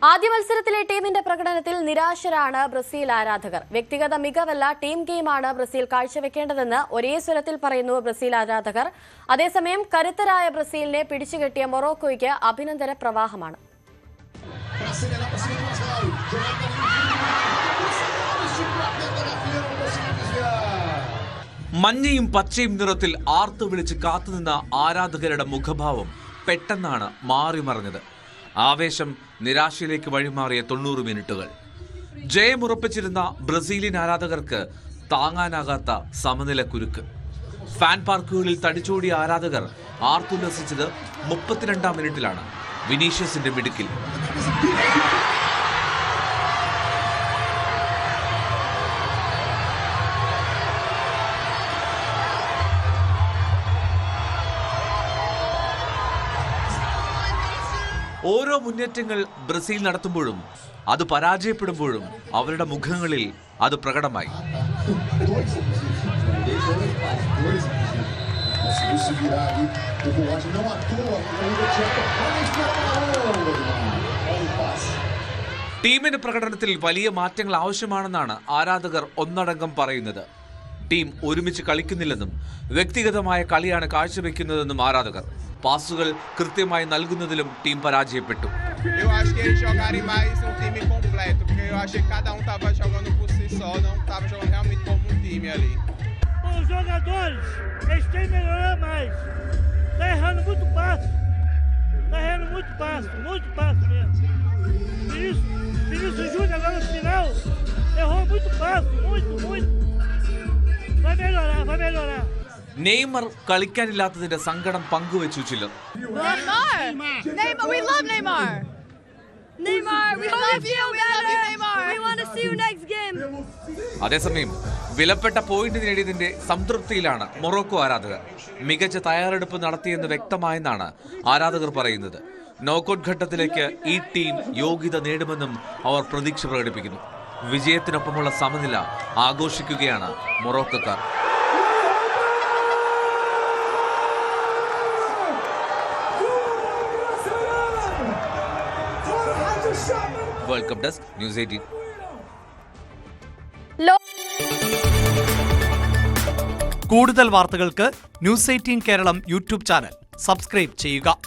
ആദ്യ മത്സരത്തിലെ ടീമിന്റെ പ്രകടനത്തിൽ നിരാശരാണ് ബ്രസീൽ ആരാധകർ. വ്യക്തിഗത മികവല്ല ടീം ഗെയിമാണ് ബ്രസീൽ കാഴ്ചവെക്കേണ്ടതെന്ന് ഒരേ സ്വരത്തിൽ പറയുന്നു ബ്രസീൽ ആരാധകർ. അതേസമയം കരുത്തരായ ബ്രസീലിനെ പിടിച്ചുകെട്ടിയ മൊറോക്കോയ്ക്ക് അഭിനന്ദന പ്രവാഹമാണ്. മഞ്ഞയും പച്ചയും നിറത്തിൽ ആർത്തു വിളിച്ച് കാത്തുനിന്ന ആരാധകരുടെ മുഖഭാവം പെട്ടെന്നാണ് മാറിമറിഞ്ഞത്. ആവേശം നിരാശയിലേക്ക് വഴിമാറിയ 90 മിനിറ്റുകൾ. ജയമുറപ്പിച്ചിരുന്ന ബ്രസീലിയൻ ആരാധകർക്ക് താങ്ങാനാകാത്ത സമനില കുരുക്ക്. ഫാൻ പാർക്കുകളിൽ തടിച്ചോടിയ ആരാധകർ ആർത്തുല്ലസിച്ചത് 32-ാം മിനിറ്റിലാണ്. വിനീഷ്യസിന്റെ മിടുക്കിൽ ഓരോ മുന്നേറ്റങ്ങൾ ബ്രസീൽ നടത്തുമ്പോഴും അത് പരാജയപ്പെടുമ്പോഴും അവരുടെ മുഖങ്ങളിൽ അത് പ്രകടമായി. ടീമിന്റെ പ്രകടനത്തിൽ വലിയ മാറ്റങ്ങൾ ആവശ്യമാണെന്നാണ് ആരാധകർ ഒന്നടങ്കം പറയുന്നത്. ടീം ഒരുമിച്ച് കളിക്കുന്നില്ലെന്നും വ്യക്തിഗതമായ കളിയാണ് കാഴ്ചവെക്കുന്നതെന്നും ആരാധകർ. പാസുകൾ കൃത്യമായി നൽകുന്നതിലും ടീം പരാജയപ്പെട്ടു. നെയ്മർ കളിക്കാനില്ലാത്തതിന്റെ സങ്കടം പങ്കുവെച്ചു ചിലർ. അതേസമയം വിലപ്പെട്ട പോയിന്റ് നേടിയതിന്റെ സംതൃപ്തിയിലാണ് മൊറോക്കോ ആരാധകർ. മികച്ച തയ്യാറെടുപ്പ് നടത്തിയെന്ന് വ്യക്തമായെന്നാണ് ആരാധകർ പറയുന്നത്. നോക്കൌട്ട് ഘട്ടത്തിലേക്ക് ഈ ടീം യോഗ്യത നേടുമെന്നും അവർ പ്രതീക്ഷ പ്രകടിപ്പിക്കുന്നു. വിജയത്തിനൊപ്പമുള്ള സമനില ആഘോഷിക്കുകയാണ് മൊറോക്കോക്കാർ. World Cup desk News 18. കൂടുതൽ വാർത്തകൾക്ക് News 18 Keralam YouTube channel subscribe ചെയ്യുക.